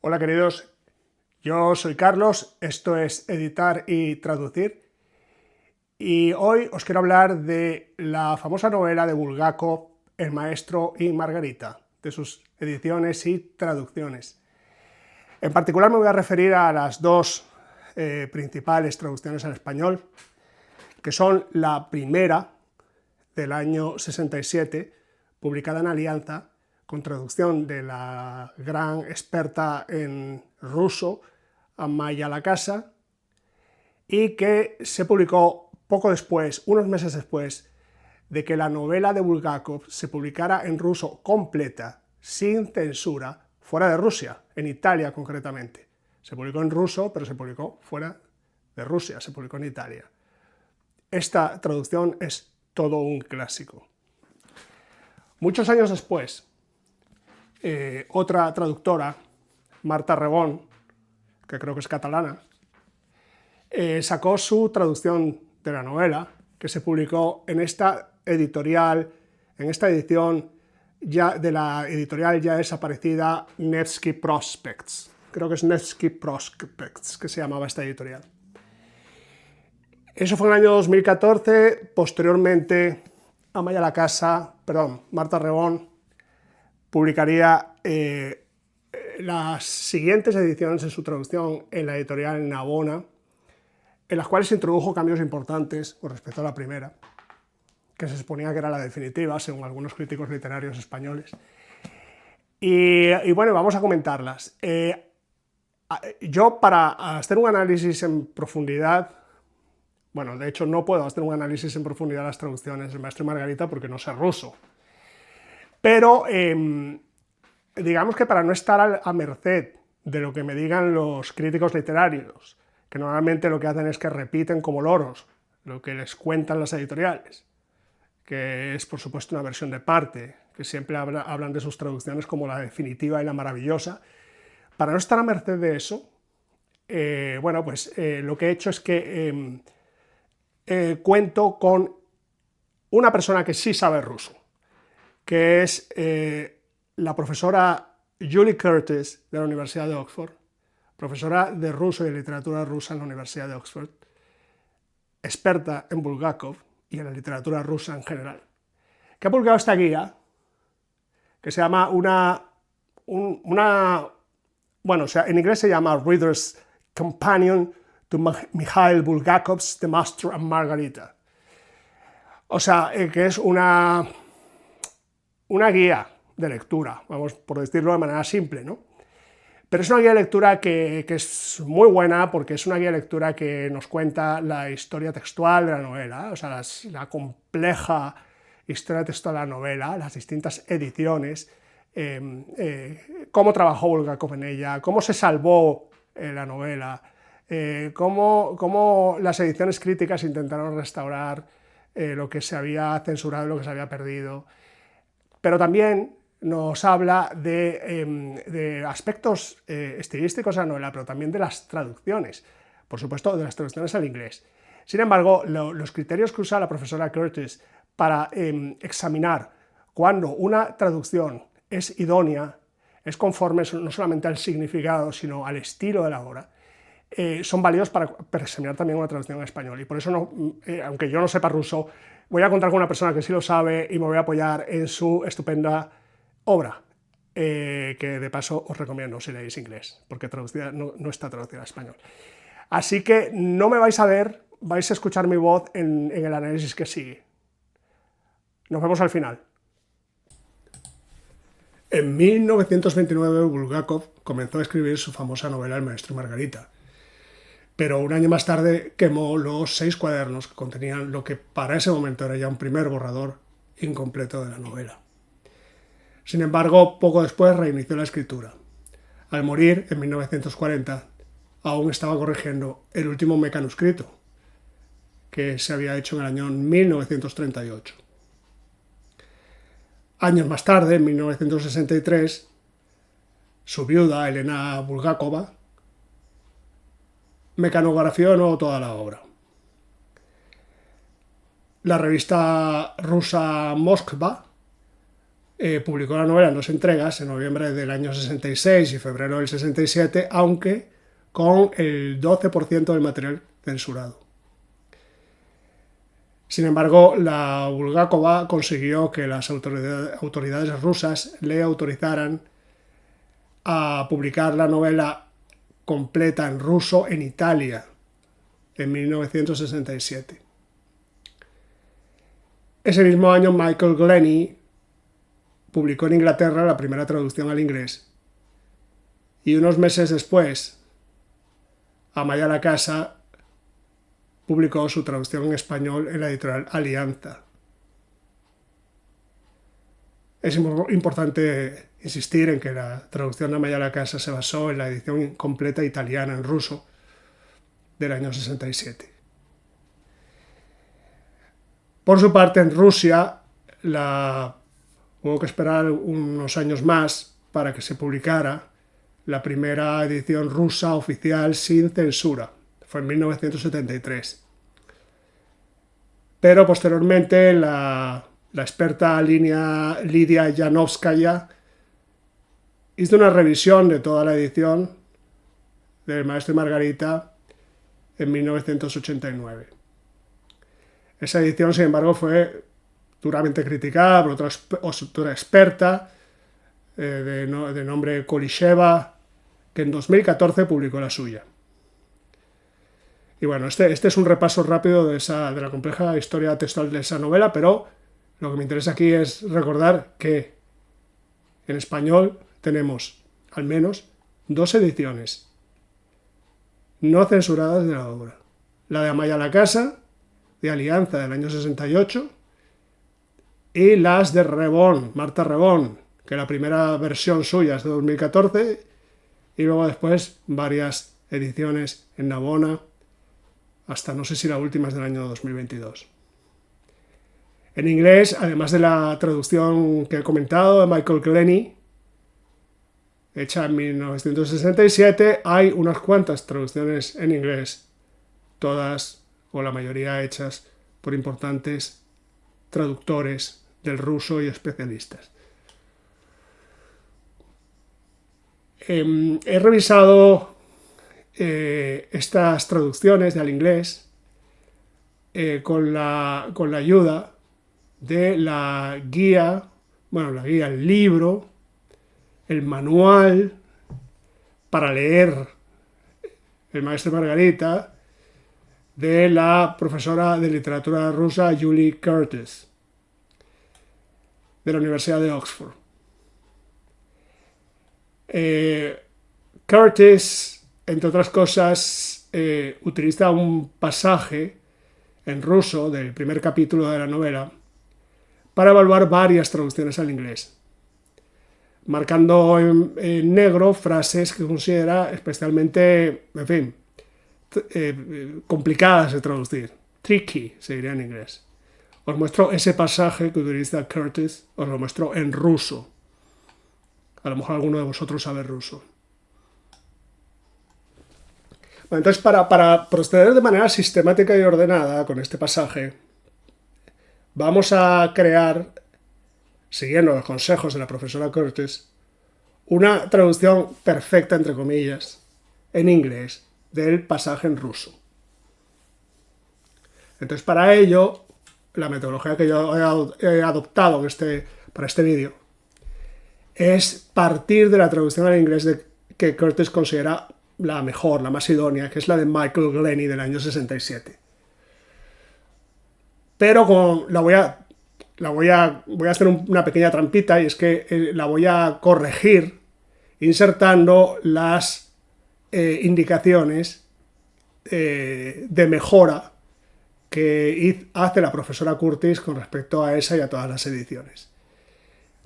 Hola queridos, yo soy Carlos, esto es Editar y Traducir y hoy os quiero hablar de la famosa novela de Bulgakov, El maestro y Margarita, de sus ediciones y traducciones. En particular me voy a referir a las dos principales traducciones al español, que son la primera del año 67, publicada en Alianza, con traducción de la gran experta en ruso, Amaya Lacasa, y que se publicó poco después, unos meses después, de que la novela de Bulgakov se publicara en ruso completa, sin censura, fuera de Rusia, en Italia concretamente. Se publicó en ruso, pero se publicó fuera de Rusia, se publicó en Italia. Esta traducción es todo un clásico. Muchos años después, otra traductora, Marta Rebón, que creo que es catalana, sacó su traducción de la novela, que se publicó en esta editorial, en esta edición ya de la editorial ya desaparecida Nevsky Prospects. Creo que es Nevsky Prospects que se llamaba esta editorial. Eso fue en el año 2014, posteriormente Marta Rebón publicaría las siguientes ediciones de su traducción en la editorial Navona, en las cuales se introdujo cambios importantes con respecto a la primera, que se suponía que era la definitiva, según algunos críticos literarios españoles. Y bueno, vamos a comentarlas. Yo, para hacer un análisis en profundidad, bueno, de hecho no puedo hacer un análisis en profundidad de las traducciones del Maestro y Margarita porque no sé ruso, pero digamos que para no estar a merced de lo que me digan los críticos literarios, que normalmente lo que hacen es que repiten como loros lo que les cuentan las editoriales, que es por supuesto una versión de parte, que siempre hablan de sus traducciones como la definitiva y la maravillosa. Para no estar a merced de eso, bueno, pues lo que he hecho es que cuento con una persona que sí sabe ruso, que es la profesora Julie Curtis de la Universidad de Oxford, profesora de ruso y de literatura rusa en la Universidad de Oxford, experta en Bulgakov y en la literatura rusa en general, que ha publicado esta guía que se llama en inglés se llama Reader's Companion to Mikhail Bulgakov's The Master and Margarita. O sea, que es una guía de lectura, vamos por decirlo de manera simple, ¿no? Pero es una guía de lectura que es muy buena porque es una guía de lectura que nos cuenta la historia textual de la novela, o sea, la compleja historia textual de la novela, las distintas ediciones, cómo trabajó Bulgakov en ella, cómo se salvó la novela, cómo las ediciones críticas intentaron restaurar lo que se había censurado y lo que se había perdido. Pero también nos habla de aspectos estilísticos de la novela, pero también de las traducciones, por supuesto, de las traducciones al inglés. Sin embargo, los criterios que usa la profesora Curtis para examinar cuando una traducción es idónea, es conforme no solamente al significado, sino al estilo de la obra, son válidos para examinar también una traducción en español. Y por eso, aunque yo no sepa ruso, voy a contar con una persona que sí lo sabe y me voy a apoyar en su estupenda obra, que de paso os recomiendo si leéis inglés, porque traducida, no está traducida al español. Así que no me vais a ver, vais a escuchar mi voz en el análisis que sigue. Nos vemos al final. En 1929 Bulgakov comenzó a escribir su famosa novela El maestro y Margarita, pero un año más tarde quemó los 6 cuadernos que contenían lo que para ese momento era ya un primer borrador incompleto de la novela. Sin embargo, poco después reinició la escritura. Al morir, en 1940, aún estaba corrigiendo el último mecanuscrito, que se había hecho en el año 1938. Años más tarde, en 1963, su viuda, Elena Bulgakova, mecanografió de nuevo toda la obra. La revista rusa Moskva publicó la novela en 2 entregas, en noviembre del año 66 y febrero del 67, aunque con el 12% del material censurado. Sin embargo, la Bulgakova consiguió que las autoridades rusas le autorizaran a publicar la novela completa en ruso en Italia en 1967. Ese mismo año, Michael Glenny publicó en Inglaterra la primera traducción al inglés y unos meses después, Amaya Lacasa publicó su traducción en español en la editorial Alianza. Es importante insistir en que la traducción de Amaya Lacasa se basó en la edición completa italiana en ruso del año 67. Por su parte, en Rusia, hubo que esperar unos años más para que se publicara la primera edición rusa oficial sin censura. Fue en 1973. Pero posteriormente la experta Lidia Yanovskaya hizo una revisión de toda la edición del Maestro y Margarita en 1989. Esa edición, sin embargo, fue duramente criticada por otra autora experta de nombre Kolisheva, que en 2014 publicó la suya. Y bueno, este es un repaso rápido de la compleja historia textual de esa novela, pero lo que me interesa aquí es recordar que en español tenemos al menos 2 ediciones no censuradas de la obra. La de Amaya Lacasa, de Alianza del año 68, y las de Rebón, Marta Rebón, que la primera versión suya es de 2014, y luego después varias ediciones en Navona, hasta no sé si la última es del año 2022. En inglés, además de la traducción que he comentado de Michael Glenny, hecha en 1967, hay unas cuantas traducciones en inglés, todas o la mayoría hechas por importantes traductores del ruso y especialistas. He revisado estas traducciones al inglés con la ayuda de la guía, el libro, el manual para leer El Maestro y Margarita de la profesora de literatura rusa Julie Curtis, de la Universidad de Oxford. Curtis, entre otras cosas, utiliza un pasaje en ruso del primer capítulo de la novela para evaluar varias traducciones al inglés, marcando en negro frases que considera especialmente, complicadas de traducir. Tricky, se diría en inglés. Os muestro ese pasaje que utiliza Curtis, os lo muestro en ruso. A lo mejor alguno de vosotros sabe ruso. Bueno, entonces, para proceder de manera sistemática y ordenada con este pasaje, vamos a crear, siguiendo los consejos de la profesora Curtis, una traducción perfecta, entre comillas, en inglés del pasaje en ruso. Entonces, para ello, la metodología que yo he adoptado para este vídeo es partir de la traducción al inglés que Curtis considera la mejor, la más idónea, que es la de Michael Glenny del año 67. Pero voy a hacer una pequeña trampita, y es que la voy a corregir insertando las indicaciones de mejora que hace la profesora Curtis con respecto a esa y a todas las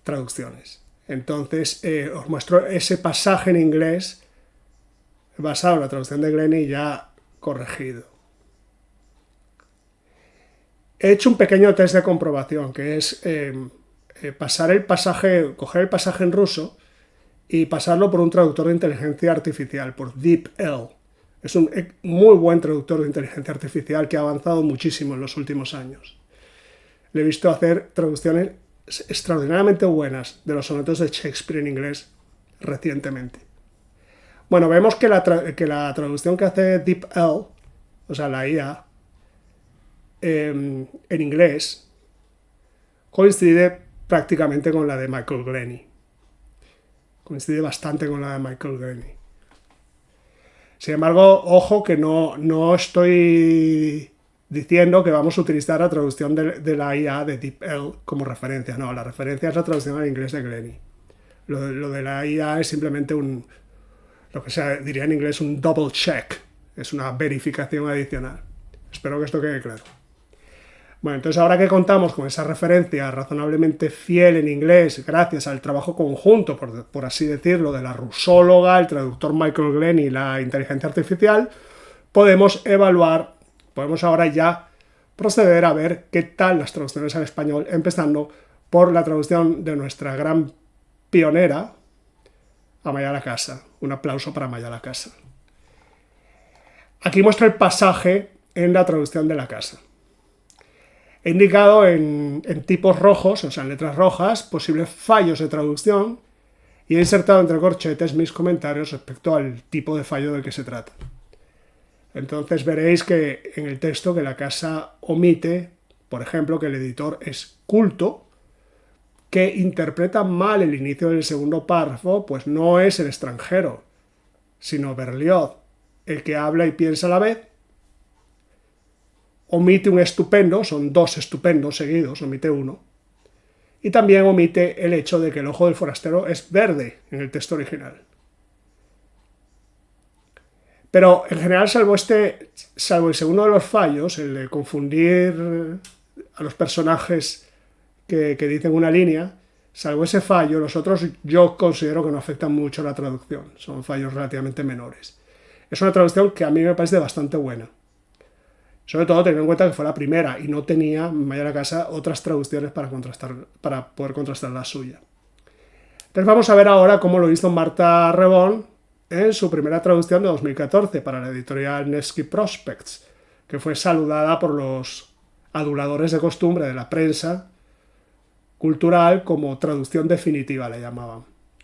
traducciones. Entonces, os muestro ese pasaje en inglés basado en la traducción de Glenny ya corregido. He hecho un pequeño test de comprobación, que es coger el pasaje en ruso y pasarlo por un traductor de inteligencia artificial, por DeepL. Es un muy buen traductor de inteligencia artificial que ha avanzado muchísimo en los últimos años. Le he visto hacer traducciones extraordinariamente buenas de los sonetos de Shakespeare en inglés recientemente. Bueno, vemos que la traducción que hace DeepL, o sea, la IA, en inglés, coincide prácticamente con la de Michael Glennie. Coincide bastante con la de Michael Glennie. Sin embargo, ojo que no estoy diciendo que vamos a utilizar la traducción de la IA de DeepL como referencia. No, la referencia es la traducción al inglés de Glennie. Lo de la IA es simplemente lo que se diría en inglés un double check. Es una verificación adicional. Espero que esto quede claro. Bueno, entonces ahora que contamos con esa referencia razonablemente fiel en inglés, gracias al trabajo conjunto, por así decirlo, de la rusóloga, el traductor Michael Glennie y la inteligencia artificial, podemos ahora ya proceder a ver qué tal las traducciones al español, empezando por la traducción de nuestra gran pionera, Amaya Lacasa. Un aplauso para Amaya Lacasa. Aquí muestro el pasaje en la traducción de Lacasa. He indicado en tipos rojos, o sea, en letras rojas, posibles fallos de traducción y he insertado entre corchetes mis comentarios respecto al tipo de fallo del que se trata. Entonces veréis que en el texto que Lacasa omite, por ejemplo, que el editor es culto, que interpreta mal el inicio del segundo párrafo, pues no es el extranjero, sino Berlioz, el que habla y piensa a la vez. Omite un estupendo, son dos estupendos seguidos, omite uno. Y también omite el hecho de que el ojo del forastero es verde en el texto original. Pero en general, salvo el segundo de los fallos, el de confundir a los personajes que dicen una línea, salvo ese fallo, los otros yo considero que no afectan mucho a la traducción. Son fallos relativamente menores. Es una traducción que a mí me parece bastante buena. Sobre todo teniendo en cuenta que fue la primera y no tenía Amaya Lacasa otras traducciones para poder contrastar la suya. Entonces vamos a ver ahora cómo lo hizo Marta Rebón en su primera traducción de 2014 para la editorial Nevsky Prospects, que fue saludada por los aduladores de costumbre de la prensa cultural como traducción definitiva, la llamaban.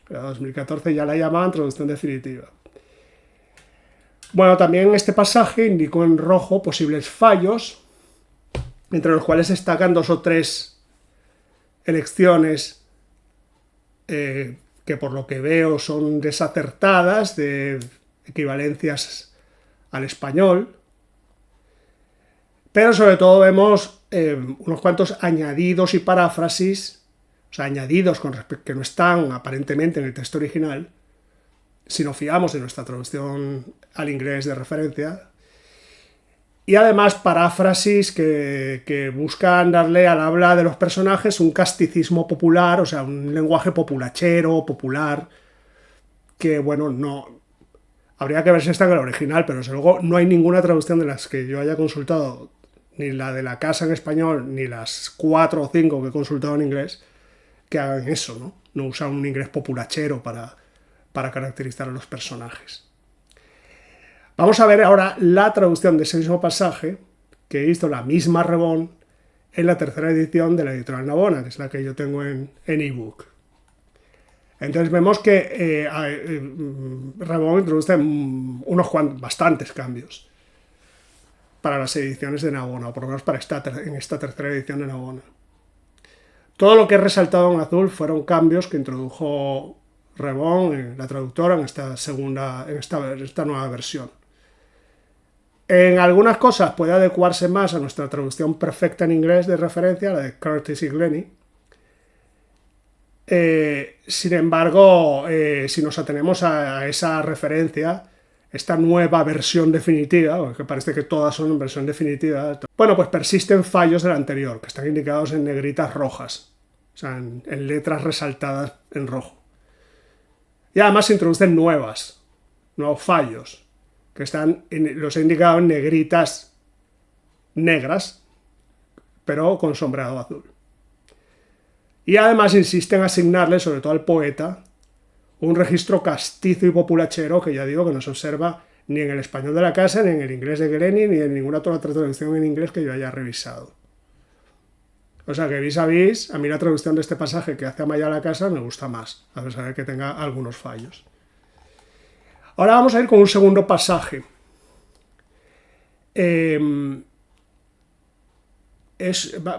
En 2014 ya la llamaban traducción definitiva. Bueno, también este pasaje indicó en rojo posibles fallos, entre los cuales destacan 2 o 3 elecciones que por lo que veo son desacertadas, de equivalencias al español, pero sobre todo vemos unos cuantos añadidos y paráfrasis, o sea, añadidos que no están aparentemente en el texto original, si nos fiamos de nuestra traducción al inglés de referencia, y además paráfrasis que buscan darle al habla de los personajes un casticismo popular, o sea, un lenguaje populachero, popular, que, bueno, no... Habría que ver si está en el original, pero desde luego no hay ninguna traducción de las que yo haya consultado, ni la de Lacasa en español, ni las 4 o 5 que he consultado en inglés, que hagan eso, ¿no? No usan un inglés populachero para caracterizar a los personajes. Vamos a ver ahora la traducción de ese mismo pasaje que hizo la misma Rebón en la tercera edición de la editorial Navona, que es la que yo tengo en ebook. Entonces vemos que Rebón introduce bastantes cambios para las ediciones de Navona, o por lo menos en esta tercera edición de Navona. Todo lo que he resaltado en azul fueron cambios que introdujo Rebón, la traductora, en esta nueva versión. En algunas cosas puede adecuarse más a nuestra traducción perfecta en inglés de referencia, la de Curtis y Glennie. Sin embargo, si nos atenemos a esa referencia, esta nueva versión definitiva, porque parece que todas son en versión definitiva, bueno, pues persisten fallos de la anterior, que están indicados en negritas rojas, o sea, en letras resaltadas en rojo. Y además se introducen nuevos fallos, que los he indicado en negritas negras, pero con sombreado azul. Y además insisten en asignarle, sobre todo al poeta, un registro castizo y populachero que ya digo que no se observa ni en el español de Lacasa, ni en el inglés de Glennie, ni en ninguna otra traducción en inglés que yo haya revisado. O sea que vis a vis, a mí la traducción de este pasaje que hace Amaya a la casa me gusta más, a pesar de que tenga algunos fallos. Ahora vamos a ir con un segundo pasaje.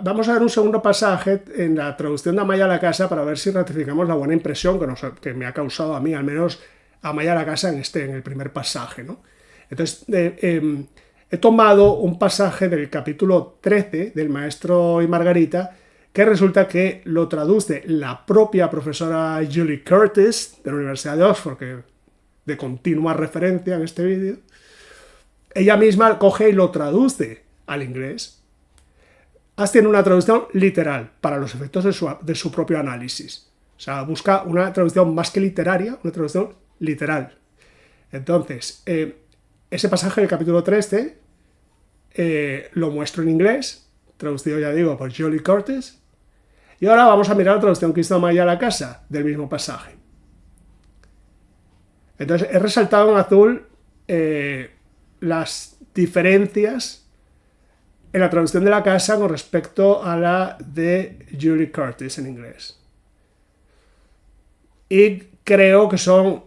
Vamos a ver un segundo pasaje en la traducción de Amaya a la casa para ver si ratificamos la buena impresión que me ha causado a mí, al menos Amaya a la casa en el primer pasaje, ¿no? Entonces, he tomado un pasaje del capítulo 13 del Maestro y Margarita, que resulta que lo traduce la propia profesora Julie Curtis de la Universidad de Oxford, que de continua referencia en este vídeo. Ella misma coge y lo traduce al inglés, haciendo una traducción literal para los efectos de su propio análisis. O sea, busca una traducción más que literaria, una traducción literal. Entonces, ese pasaje del capítulo 13 lo muestro en inglés, traducido, ya digo, por Julie Curtis. Y ahora vamos a mirar la traducción que hizo Amaya a la casa del mismo pasaje. Entonces, he resaltado en azul las diferencias en la traducción de la casa con respecto a la de Julie Curtis en inglés. Y creo que son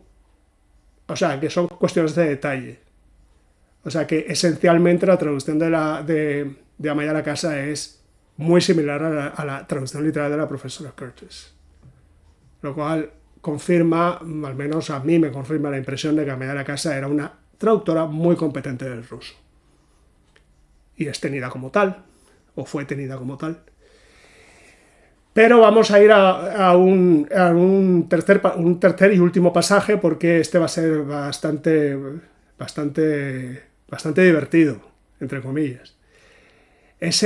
cuestiones de detalle. O sea que esencialmente la traducción de Amaya a la casa es muy similar a la traducción literal de la profesora Curtis. Lo cual confirma, al menos a mí me confirma la impresión de que Amaya a la casa era una traductora muy competente del ruso. Y es tenida como tal, o fue tenida como tal. Pero vamos a ir a un tercer y último pasaje, porque este va a ser bastante divertido, entre comillas. Es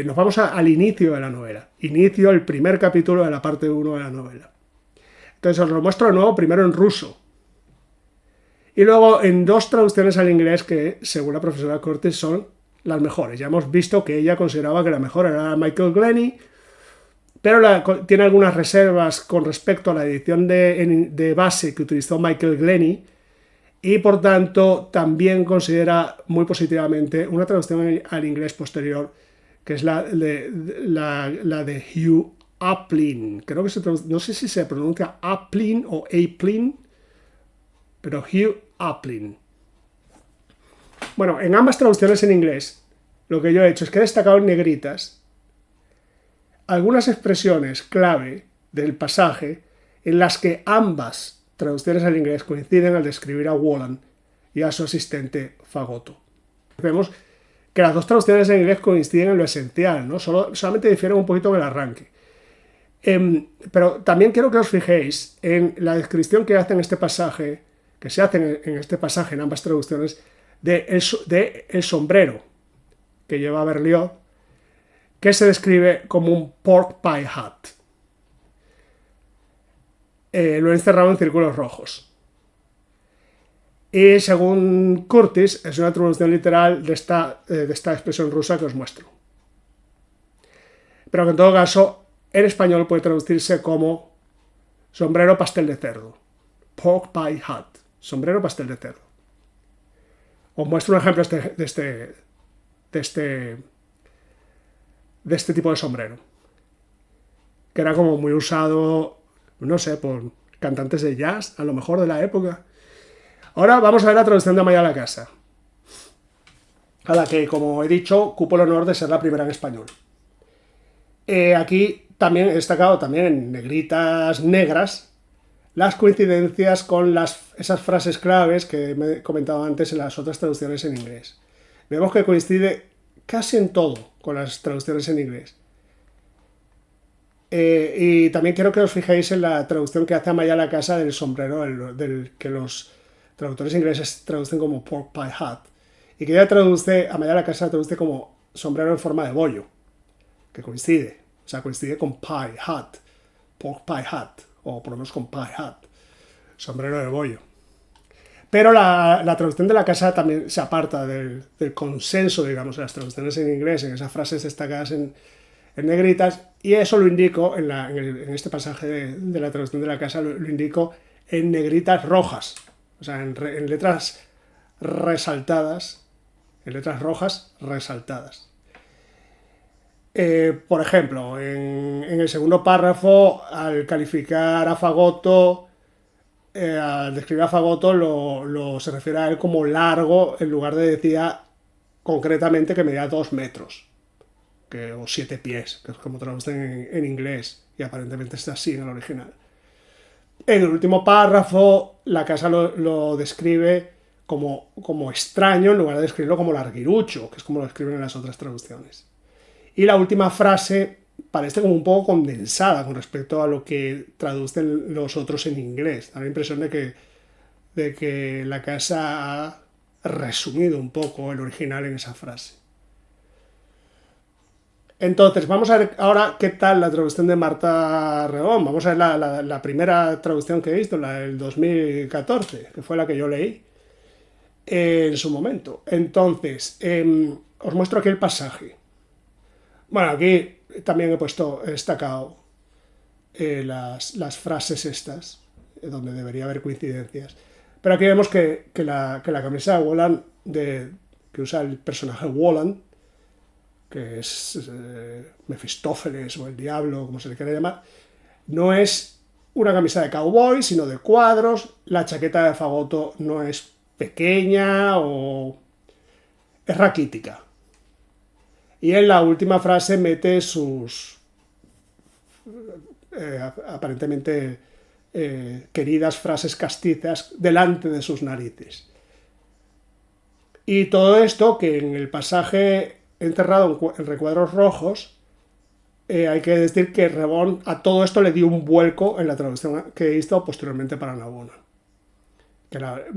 nos vamos al inicio de la novela. Inicio el primer capítulo de la parte 1 de la novela. Entonces os lo muestro de nuevo, primero en ruso. Y luego en dos traducciones al inglés que, según la profesora Curtis, son las mejores. Ya hemos visto que ella consideraba que la mejor era Michael Glennie, pero tiene algunas reservas con respecto a la edición de base que utilizó Michael Glennie, y por tanto también considera muy positivamente una traducción al inglés posterior, que es la de Hugh Aplin. Creo que no sé si se pronuncia Aplin o Aplin, pero Hugh Aplin. Bueno, en ambas traducciones en inglés, lo que yo he hecho es que he destacado en negritas algunas expresiones clave del pasaje en las que ambas traducciones al inglés coinciden al describir a Wolan y a su asistente Fagotto. Vemos que las dos traducciones en inglés coinciden en lo esencial, ¿no? Solamente difieren un poquito en el arranque. Pero también quiero que os fijéis en la descripción que hacen este pasaje, que se hacen en este pasaje en ambas traducciones, de el sombrero que lleva Berlioz, que se describe como un pork pie hat. Lo he encerrado en círculos rojos. Y según Curtis, es una traducción literal de esta expresión rusa que os muestro. Pero que en todo caso, en español puede traducirse como sombrero pastel de cerdo. Pork pie hat. Sombrero pastel de cerdo. Os muestro un ejemplo de este tipo de sombrero, que era como muy usado, no sé, por cantantes de jazz, a lo mejor de la época. Ahora vamos a ver la traducción de Amaya a la casa, a la que, como he dicho, cupo el honor de ser la primera en español. Aquí también he destacado también en negritas negras las coincidencias con esas frases claves que me he comentado antes en las otras traducciones en inglés. Vemos que coincide casi en todo con las traducciones en inglés. Y también quiero que os fijéis en la traducción que hace Amaya a la casa del sombrero, del que los traductores ingleses traducen como pork pie hat. Y que Amaya a la casa traduce como sombrero en forma de bollo, que coincide. O sea, coincide con pie hat, pork pie hat, o por lo menos con pie hat, sombrero de bollo. Pero la traducción de la casa también se aparta del consenso, digamos, de las traducciones en inglés, en esas frases destacadas en negritas, y eso lo indico en este pasaje de la traducción de la casa, lo indico en negritas rojas, o sea, en letras resaltadas, en letras rojas resaltadas. Por ejemplo, en el segundo párrafo, al calificar a Fagoto, al describir a Fagoto, se refiere a él como largo, en lugar de decir concretamente que medía 2 metros, o 7 pies, que es como traducen en inglés, y aparentemente está así en el original. En el último párrafo, la casa lo describe como extraño, en lugar de describirlo como larguirucho, que es como lo describen en las otras traducciones. Y la última frase parece como un poco condensada con respecto a lo que traducen los otros en inglés. Da la impresión de que la casa ha resumido un poco el original en esa frase. Entonces, vamos a ver ahora qué tal la traducción de Marta Reón. Vamos a ver la primera traducción que he visto, la del 2014, que fue la que yo leí en su momento. Entonces, os muestro aquí el pasaje. Bueno, aquí también he destacado las frases estas, donde debería haber coincidencias. Pero aquí vemos que la camisa de Wolland, que usa el personaje Wolland, que es Mefistófeles o el diablo, como se le quiera llamar, no es una camisa de cowboy, sino de cuadros. La chaqueta de Fagoto no es pequeña o es raquítica. Y en la última frase mete sus aparentemente queridas frases castizas delante de sus narices. Y todo esto que en el pasaje enterrado en recuadros rojos, hay que decir que Reborn a todo esto le dio un vuelco en la traducción que hizo posteriormente para Navona.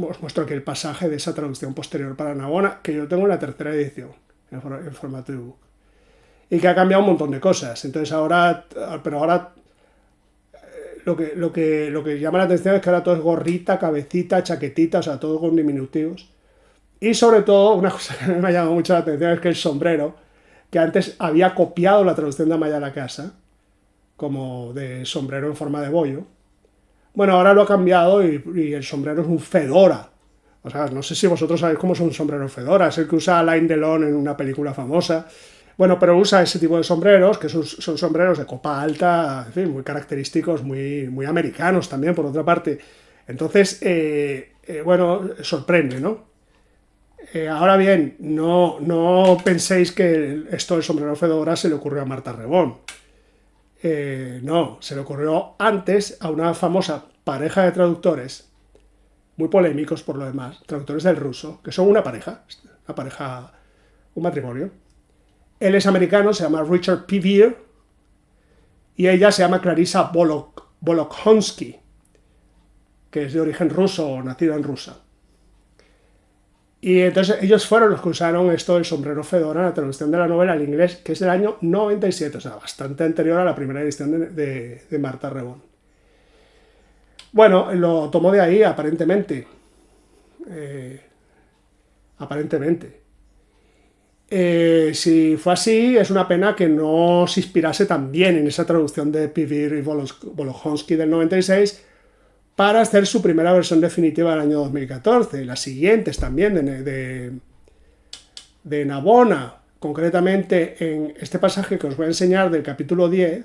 Os muestro aquí el pasaje de esa traducción posterior para Navona, que yo tengo en la tercera edición, en formato ebook. Y que ha cambiado un montón de cosas. Entonces ahora lo que llama la atención es que ahora todo es gorrita, cabecita, chaquetita, o sea, todo con diminutivos. Y sobre todo, una cosa que me ha llamado mucho la atención es que el sombrero, que antes había copiado la traducción de Amaya la Casa, como de sombrero en forma de bollo, bueno, ahora lo ha cambiado y el sombrero es un fedora. O sea, no sé si vosotros sabéis cómo es un sombrero fedora, es el que usa Alain Delon en una película famosa. Bueno, pero usa ese tipo de sombreros, que son sombreros de copa alta, en fin, muy característicos, muy americanos también, por otra parte. Entonces, bueno, sorprende, ¿no? Ahora bien, no penséis que esto del sombrero fedora se le ocurrió a Marta Reborn. No, se le ocurrió antes a una famosa pareja de traductores, muy polémicos por lo demás, traductores del ruso, que son una pareja, un matrimonio. Él es americano, se llama Richard Pevear, y ella se llama Clarissa Volokhonsky, que es de origen ruso o nacida en Rusia. Y entonces ellos fueron los que usaron esto del sombrero fedora en la traducción de la novela al inglés, que es del año 97, o sea, bastante anterior a la primera edición de Marta Reborn. Bueno, lo tomó de ahí, aparentemente. Si fue así, es una pena que no se inspirase tan bien en esa traducción de Pevear y Volokhonsky del 96, para hacer su primera versión definitiva del año 2014. Las siguientes también de Navona, concretamente en este pasaje que os voy a enseñar del capítulo 10,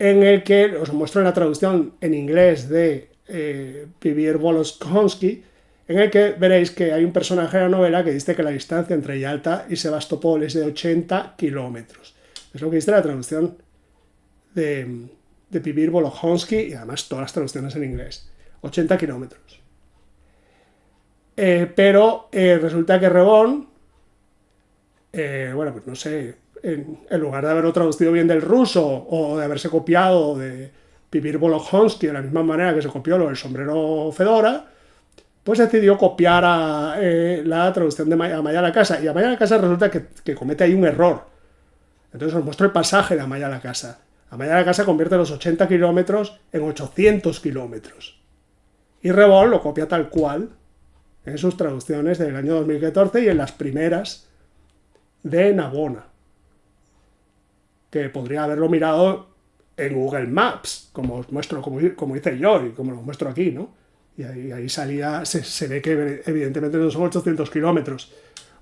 en el que os muestro la traducción en inglés de Pevear Volokhonsky, en el que veréis que hay un personaje de la novela que dice que la distancia entre Yalta y Sebastopol es de 80 kilómetros. Es lo que dice la traducción de Pevear Volokhonsky, y además todas las traducciones en inglés. 80 kilómetros. Pero resulta que Reborn, bueno, pues no sé, en lugar de haberlo traducido bien del ruso o de haberse copiado de Pevear Volokhonsky de la misma manera que se copió lo del sombrero fedora, pues decidió copiar la traducción de Amaya la Casa. Y Amaya la Casa resulta que comete ahí un error. Entonces os muestro el pasaje de Amaya la Casa. Amaya la Casa convierte los 80 kilómetros en 800 kilómetros. Y Reborn lo copia tal cual en sus traducciones del año 2014 y en las primeras de Navona, que podría haberlo mirado en Google Maps, como os muestro, como hice yo y como lo muestro aquí, ¿no? Y ahí salía, se ve que evidentemente no son 800 kilómetros.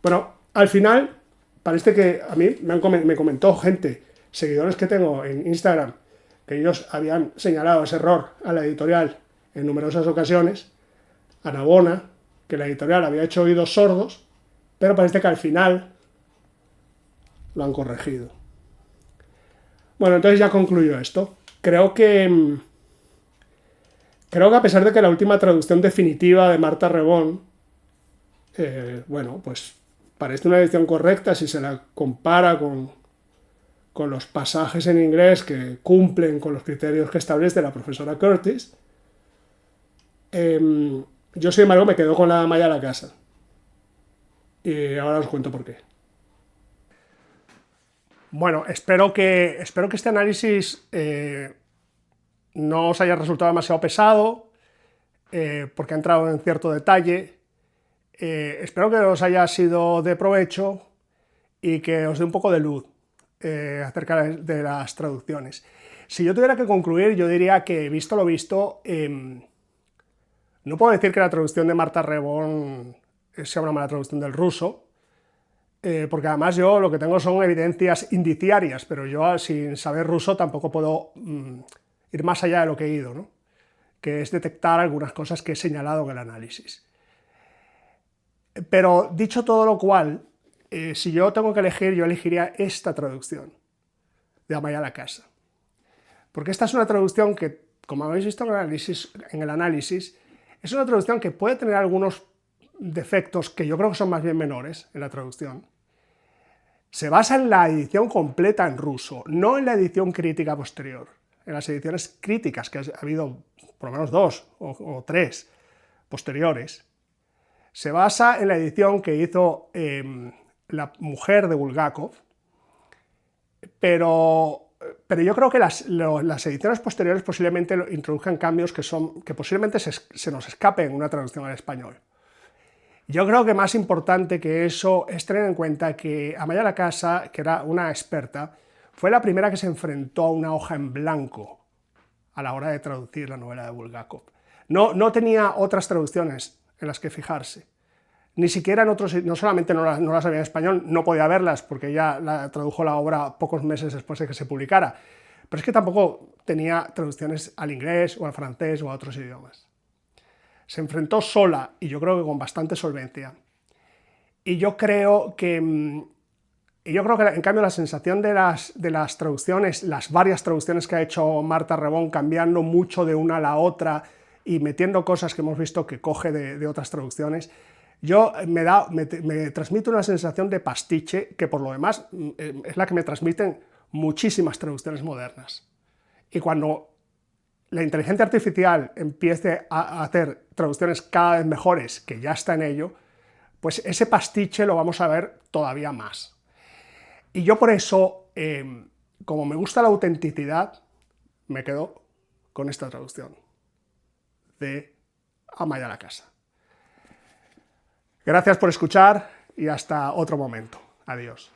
Bueno, al final parece que a mí me comentó gente, seguidores que tengo en Instagram, que ellos habían señalado ese error a la editorial en numerosas ocasiones, a Navona, que la editorial había hecho oídos sordos, pero parece que al final lo han corregido. Bueno, entonces ya concluyo esto. Creo que a pesar de que la última traducción definitiva de Marta Rebón, bueno, pues parece una edición correcta si se la compara con los pasajes en inglés que cumplen con los criterios que establece la profesora Curtis. Yo, sin embargo, me quedo con la Amaya a la casa. Y ahora os cuento por qué. Bueno, espero que este análisis no os haya resultado demasiado pesado, porque ha entrado en cierto detalle. Espero que os haya sido de provecho y que os dé un poco de luz acerca de las traducciones. Si yo tuviera que concluir, yo diría que, visto lo visto, no puedo decir que la traducción de Marta Rebón sea una mala traducción del ruso, porque además yo lo que tengo son evidencias indiciarias, pero yo sin saber ruso tampoco puedo ir más allá de lo que he ido, ¿no? Que es detectar algunas cosas que he señalado en el análisis. Pero dicho todo lo cual, si yo tengo que elegir, yo elegiría esta traducción de Amaya a la casa. Porque esta es una traducción que, como habéis visto en el análisis, es una traducción que puede tener algunos defectos que yo creo que son más bien menores en la traducción. Se basa en la edición completa en ruso, no en la edición crítica posterior. En las ediciones críticas, que ha habido por lo menos 2 o 3 posteriores, se basa en la edición que hizo la mujer de Bulgakov, pero yo creo que las ediciones posteriores posiblemente introduzcan cambios que posiblemente se nos escapen en una traducción al español. Yo creo que más importante que eso es tener en cuenta que Amaya la Casa, que era una experta, fue la primera que se enfrentó a una hoja en blanco a la hora de traducir la novela de Bulgakov. No tenía otras traducciones en las que fijarse. Ni siquiera no solamente no las había en español, no podía verlas porque ella tradujo la obra pocos meses después de que se publicara, pero es que tampoco tenía traducciones al inglés o al francés o a otros idiomas. Se enfrentó sola, y yo creo que con bastante solvencia. Y yo creo que, en cambio, la sensación de las traducciones, las varias traducciones que ha hecho Marta Rebón, cambiando mucho de una a la otra y metiendo cosas que hemos visto que coge de otras traducciones, me transmite una sensación de pastiche que, por lo demás, es la que me transmiten muchísimas traducciones modernas. Y cuando la inteligencia artificial empiece a hacer traducciones cada vez mejores, que ya está en ello, pues ese pastiche lo vamos a ver todavía más. Y yo por eso, como me gusta la autenticidad, me quedo con esta traducción de Amaya la Casa. Gracias por escuchar y hasta otro momento. Adiós.